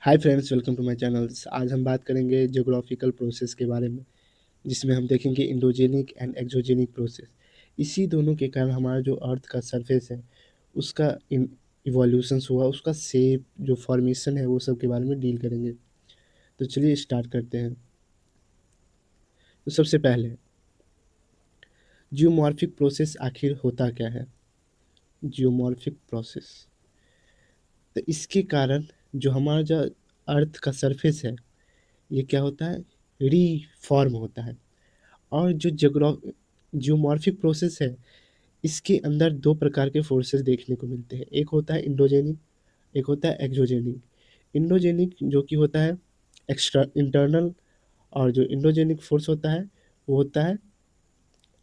Hi friends, welcome to my channels. आज हम बात करेंगे ज्योग्राफिकल प्रोसेस के बारे में, जिसमें हम देखेंगे इंडोजेनिक एंड एक्सोजेनिक प्रोसेस। इसी दोनों के कारण हमारा जो अर्थ का सरफेस है उसका इवोल्यूशंस हुआ, उसका शेप, जो फॉर्मेशन है, वो सब के बारे में डील करेंगे। तो चलिए स्टार्ट करते हैं। तो सबसे पहले जियोमॉर्फिक प्रोसेस आखिर होता क्या है। जियोमॉर्फिक प्रोसेस, तो इसके कारण जो हमारा जो अर्थ का सरफेस है ये क्या होता है, रीफॉर्म होता है। और जो जियोमॉर्फिक प्रोसेस है इसके अंदर दो प्रकार के फोर्सेस देखने को मिलते हैं। एक होता है इंडोजेनिक, एक होता है एक्सोजेनिक। इंडोजेनिक जो कि होता है एक्स्ट्रा इंटरनल, और जो इंडोजेनिक फोर्स होता है वो होता है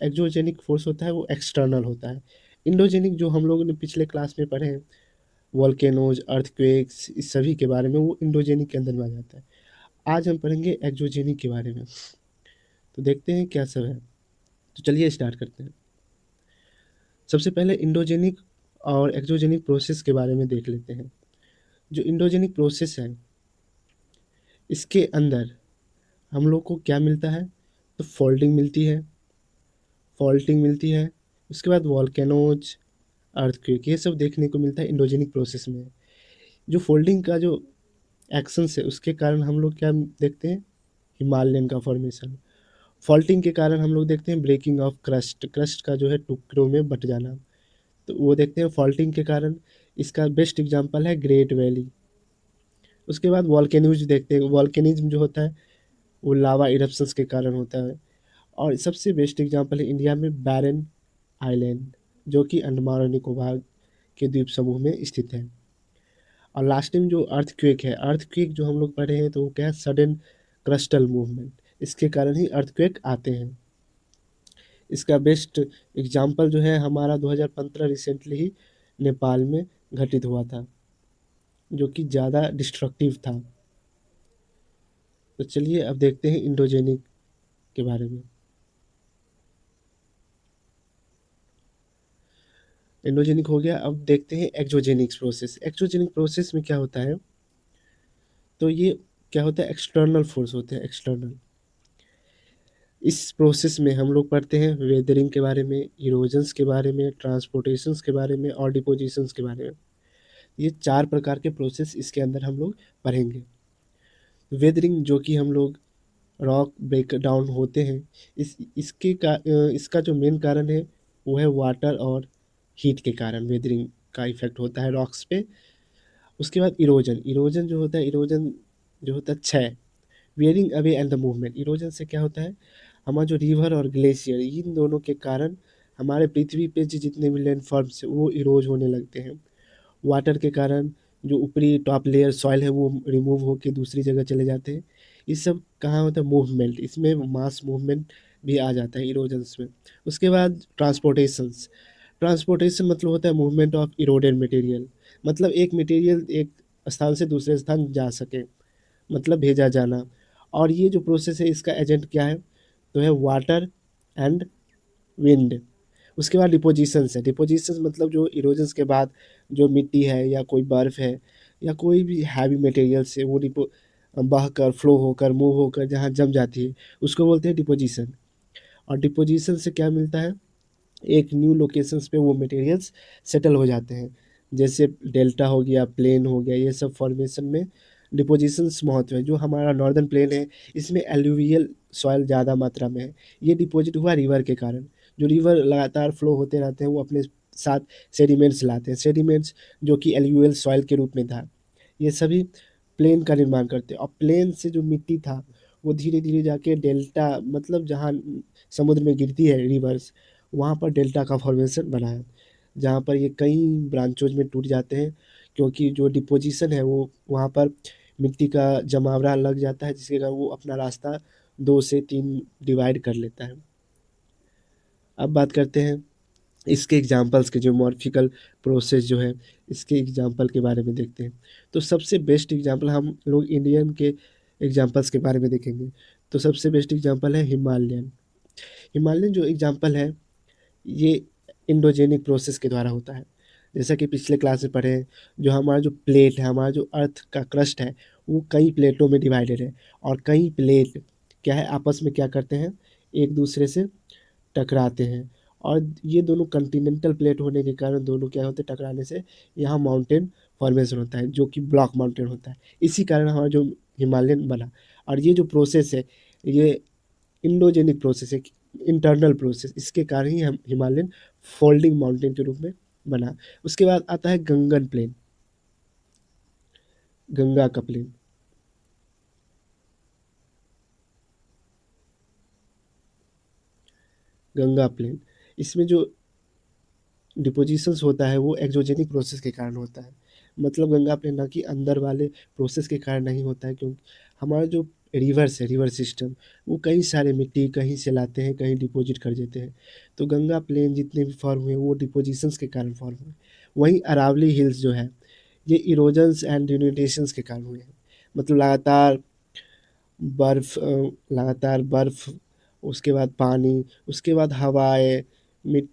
एक्सोजेनिक फोर्स होता है, वो एक्सटर्नल होता है। इंडोजेनिक जो हम लोगों ने पिछले क्लास में पढ़े हैं, वोल्केनोज, अर्थक्वेक्स, इस सभी के बारे में, वो इंडोजेनिक के अंदर में आ जाता है। आज हम पढ़ेंगे एक्सोजेनिक के बारे में। तो देखते हैं क्या सब है। तो चलिए स्टार्ट करते हैं। सबसे पहले इंडोजेनिक और एक्सोजेनिक प्रोसेस के बारे में देख लेते हैं। जो इंडोजेनिक प्रोसेस है इसके अंदर हम लोग को क्या मिलता है, तो फोल्डिंग मिलती है, फॉल्टिंग मिलती है, उसके बाद वॉल्केनोज, अर्थक्वेक, ये सब देखने को मिलता है इंडोजेनिक प्रोसेस में। जो फोल्डिंग का जो एक्शन है उसके कारण हम लोग क्या देखते हैं, हिमालयन का फॉर्मेशन। फॉल्टिंग के कारण हम लोग देखते हैं ब्रेकिंग ऑफ क्रस्ट, क्रस्ट का जो है टुकड़ों में बट जाना, तो वो देखते हैं फॉल्टिंग के कारण। इसका बेस्ट एग्जांपल है ग्रेट वैली। उसके बाद वॉल्केनिज्म देखते हैं। वॉल्केनिज्म जो होता है वो लावा इरप्शंस के कारण होता है। और सबसे बेस्ट एग्जांपल है इंडिया में बैरन आइलैंड, जो कि अंडमान और निकोबार के द्वीप समूह में स्थित है। और लास्ट में जो अर्थक्वेक है, अर्थक्वेक जो हम लोग पढ़े हैं तो वो क्या है, सडन क्रस्टल मूवमेंट, इसके कारण ही अर्थक्वेक आते हैं। इसका बेस्ट एग्जांपल जो है हमारा 2015 रिसेंटली ही नेपाल में घटित हुआ था, जो कि ज़्यादा डिस्ट्रक्टिव था। तो चलिए अब देखते हैं इंडोजेनिक के बारे में। इंडोजेनिक हो गया, अब देखते हैं एक्सोजेनिक प्रोसेस। एक्सोजेनिक प्रोसेस में क्या होता है, तो ये क्या होता है, एक्सटर्नल फोर्स होते हैं, एक्सटर्नल। इस प्रोसेस में हम लोग पढ़ते हैं वेदरिंग के बारे में, इरोजन्स के बारे में, ट्रांसपोर्टेशंस के बारे में और डिपोजिशंस के बारे में। ये चार प्रकार के प्रोसेस इसके अंदर हम लोग पढ़ेंगे। वेदरिंग जो कि हम लोग रॉक ब्रेक डाउन होते हैं, इसका जो मेन कारण है वो है वाटर और हीट के कारण वेदरिंग का इफेक्ट होता है रॉक्स पे। उसके बाद इरोजन, इरोजन जो होता है, इरोजन जो होता है क्षय, wearing away and the movement. Erosion से क्या होता है, हमारा जो रिवर और ग्लेशियर, इन दोनों के कारण हमारे पृथ्वी पे जितने भी लैंडफॉर्म्स है वो इरोज होने लगते हैं। वाटर के कारण जो ऊपरी टॉप लेयर सॉइल है वो रिमूव होकर दूसरी जगह चले जाते हैं। ये सब कहाँ होता है, मूवमेंट, इसमें मास मूवमेंट भी आ जाता है इरोजन्स में। उसके बाद ट्रांसपोर्टेशंस, ट्रांसपोर्टेशन मतलब होता है मूवमेंट ऑफ इरोडेड मटेरियल, मतलब एक मटेरियल एक स्थान से दूसरे स्थान जा सके, मतलब भेजा जाना। और ये जो प्रोसेस है इसका एजेंट क्या है, तो है वाटर एंड विंड। उसके बाद डिपोजिशंस है, डिपोजिशंस मतलब जो इरोजन्स के बाद जो मिट्टी है या कोई बर्फ़ है या कोई भी हैवी मटेरियल्स है वो बह कर, फ्लो होकर, मूव होकर जहाँ जम जाती है उसको बोलते हैं डिपोजिशन। और डिपोजिशन से क्या मिलता है, एक न्यू लोकेशंस पे वो मटेरियल्स सेटल हो जाते हैं। जैसे डेल्टा हो गया, प्लेन हो गया, ये सब फॉर्मेशन में डिपोजिशंस महत्व है। जो हमारा नॉर्दर्न प्लेन है इसमें एलुवियल सॉइल ज़्यादा मात्रा में है, ये डिपॉजिट हुआ रिवर के कारण। जो रिवर लगातार फ्लो होते रहते हैं वो अपने साथ सेडिमेंट्स लाते हैं, सेडिमेंट्स जो कि एलुवियल सॉइल के रूप में था, ये सभी प्लेन का निर्माण करते हैं। और प्लेन से जो मिट्टी था वो धीरे धीरे जाके डेल्टा, मतलब जहाँ समुद्र में गिरती है रिवर्स, वहाँ पर डेल्टा का फॉर्मेशन बना है, जहाँ पर ये कई ब्रांचोज में टूट जाते हैं, क्योंकि जो डिपोजिशन है वो वहाँ पर मिट्टी का जमावड़ा लग जाता है, जिसके कारण वो अपना रास्ता दो से तीन डिवाइड कर लेता है। अब बात करते हैं इसके एग्जांपल्स के, जो मॉर्फिकल प्रोसेस जो है इसके एग्जांपल के बारे में देखते हैं। तो सबसे बेस्ट एग्जांपल हम लोग इंडियन के एग्जांपल्स के बारे में देखेंगे। तो सबसे बेस्ट एग्जांपल है हिमालयन। हिमालयन जो एग्जांपल है ये इंडोजेनिक प्रोसेस के द्वारा होता है। जैसा कि पिछले क्लास में पढ़े हैं, जो हमारा जो प्लेट है, हमारा जो अर्थ का क्रस्ट है, वो कई प्लेटों में डिवाइडेड है और कई प्लेट क्या है आपस में क्या करते हैं, एक दूसरे से टकराते हैं और ये दोनों कॉन्टिनेंटल प्लेट होने के कारण दोनों क्या होते हैं, टकराने से यहाँ माउंटेन फॉर्मेशन होता है जो कि ब्लॉक माउंटेन होता है। इसी कारण हमारा जो हिमालयन बना और ये जो प्रोसेस है ये इंडोजेनिक प्रोसेस है, इंटरनल प्रोसेस, इसके कारण ही हम हिमालयन फोल्डिंग माउंटेन के रूप में बना। उसके बाद आता है गंगन प्लेन, गंगा का प्लेन। गंगा प्लेन, इसमें जो डिपोजिशंस होता है वो एक्सोजेनिक प्रोसेस के कारण होता है। मतलब गंगा प्लेन ना कि अंदर वाले प्रोसेस के कारण नहीं होता है, क्योंकि हमारा जो रिवर्स है, रिवर सिस्टम, वो कई सारे मिट्टी कहीं से लाते हैं, कहीं डिपॉजिट कर देते हैं। तो गंगा प्लेन जितने भी फॉर्म हुए वो डिपोजिशंस के कारण फॉर्म हुए। वहीं अरावली हिल्स जो है ये इरोजन्स एंड डिनुडेशंस के कारण हुए हैं। मतलब लगातार बर्फ, उसके बाद पानी, उसके बाद हवाएं, मिट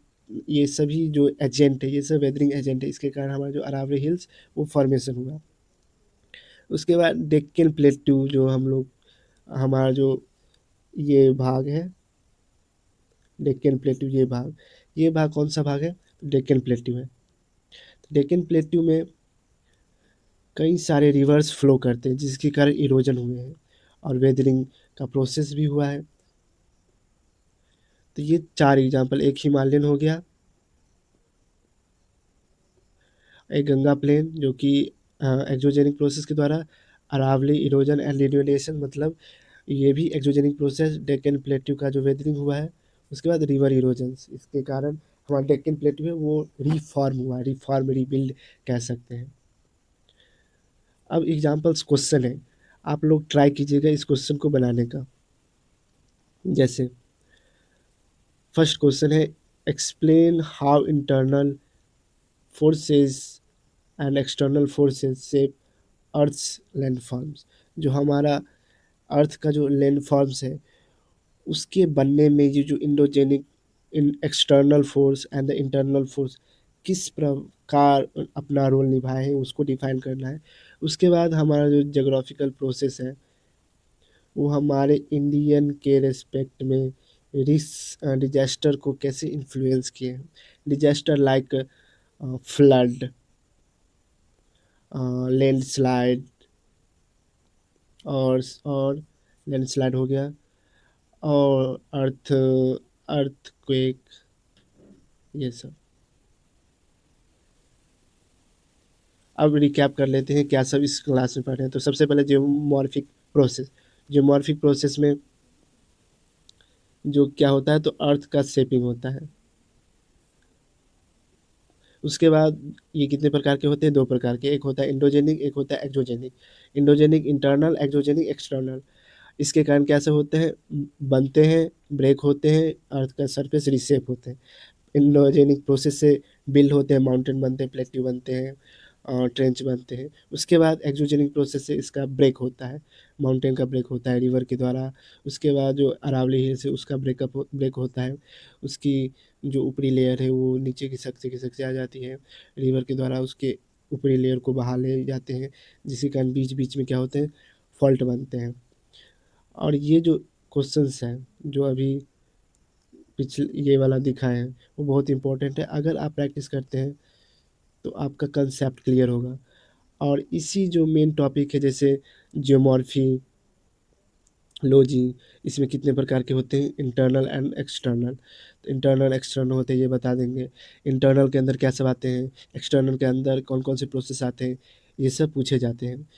ये सभी जो एजेंट है, ये सब वेदरिंग एजेंट है, इसके कारण हमारा जो अरावली हिल्स वो फॉर्मेशन हुआ। उसके बाद डेक्कन प्लेट्यू जो हम लोग, हमारा जो ये भाग है डेक्कन प्लेट्यू, ये भाग कौन सा भाग है, डेक्कन प्लेट्यू है। डेक्कन प्लेट्यू में कई सारे रिवर्स फ्लो करते हैं जिसके कारण इरोजन हुए हैं और वेदरिंग का प्रोसेस भी हुआ है। तो ये 4 एग्ज़ाम्पल, एक हिमालयन हो गया, एक गंगा प्लेन जो कि एक्सोजेनिक प्रोसेस के द्वारा, अरावली इरोजन एंड लिन्यूडेशन, मतलब ये भी एक्सोजेनिक प्रोसेस, डेक्कन प्लेट्यू का जो वेदरिंग हुआ है। उसके बाद रिवर इरोजन्स, इसके कारण हमारा डेक्कन प्लेट्यू है वो रीफॉर्म हुआ, रीफॉर्म रीबिल्ड कह सकते हैं। अब एग्जाम्पल्स क्वेश्चन है, आप लोग ट्राई कीजिएगा इस क्वेश्चन को बनाने का। जैसे फर्स्ट क्वेश्चन है, explain how internal forces and external forces shape earth's landforms. जो हमारा अर्थ का जो लैंडफॉर्म्स है उसके बनने में ये जो endogenic in external force and the internal force किस प्रकार अपना रोल निभाए हैं उसको डिफाइन करना है। उसके बाद हमारा जो जोग्राफिकल प्रोसेस है वो हमारे इंडियन के रेस्पेक्ट में डिजास्टर को कैसे इन्फ्लुएंस किए हैं। डिजास्टर लाइक फ्लड, लैंडस्लाइड और लैंडस्लाइड हो गया, और अर्थक्वेक, ये सब। अब रिकैप कर लेते हैं क्या सब इस क्लास में पढ़े हैं। तो सबसे पहले जियोमॉर्फिक प्रोसेस। जियोमॉर्फिक प्रोसेस में जो क्या होता है, तो अर्थ का शेपिंग होता है। उसके बाद ये कितने प्रकार के होते हैं, 2 प्रकार के, एक होता है इंडोजेनिक, एक होता है exogenic. Endogenic internal, exogenic external. इसके कारण कैसे होते हैं, बनते हैं, ब्रेक होते हैं, अर्थ का सरफेस रिसेप होते हैं। इंडोजेनिक प्रोसेस से बिल्ड होते हैं, माउंटेन बनते हैं, प्लेट्यू बनते हैं, ट्रेंच बनते हैं। उसके बाद एक्सोजेनिक प्रोसेस से इसका ब्रेक होता है, माउंटेन का ब्रेक होता है रिवर के द्वारा। उसके बाद जो अरावली हिल्स है उसका ब्रेक होता है, उसकी जो ऊपरी लेयर है वो नीचे खिसक से आ जाती है रिवर के द्वारा, उसके ऊपरी लेयर को बहा ले जाते हैं, जिसके कारण बीच बीच में क्या होते हैं, फॉल्ट बनते हैं। और ये जो क्वेश्चंस हैं जो अभी पिछले ये वाला दिखा है वो बहुत इंपॉर्टेंट है। अगर आप प्रैक्टिस करते हैं तो आपका कंसेप्ट क्लियर होगा। और इसी जो मेन टॉपिक है जैसे जियोमॉर्फी, लॉजी, इसमें कितने प्रकार के होते हैं, इंटरनल एंड एक्सटर्नल। तो इंटरनल एक्सटर्नल होते हैं ये बता देंगे, इंटरनल के अंदर क्या सब आते हैं, एक्सटर्नल के अंदर कौन कौन से प्रोसेस आते हैं, ये सब पूछे जाते हैं।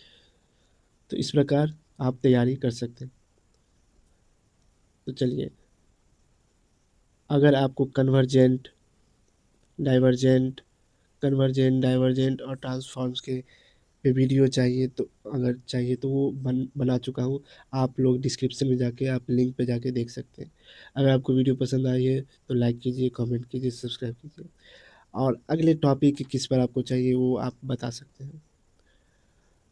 तो इस प्रकार आप तैयारी कर सकते हैं। तो चलिए, अगर आपको डाइवर्जेंट और ट्रांसफॉर्म्स के पे वीडियो चाहिए तो, अगर चाहिए तो वो बना चुका हूँ। आप लोग डिस्क्रिप्शन में जाके आप लिंक पे जाके देख सकते हैं। अगर आपको वीडियो पसंद आई है तो लाइक कीजिए, कमेंट कीजिए, सब्सक्राइब कीजिए, और अगले टॉपिक किस पर आपको चाहिए वो आप बता सकते हैं।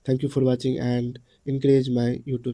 Thank you for watching and encourage my YouTube.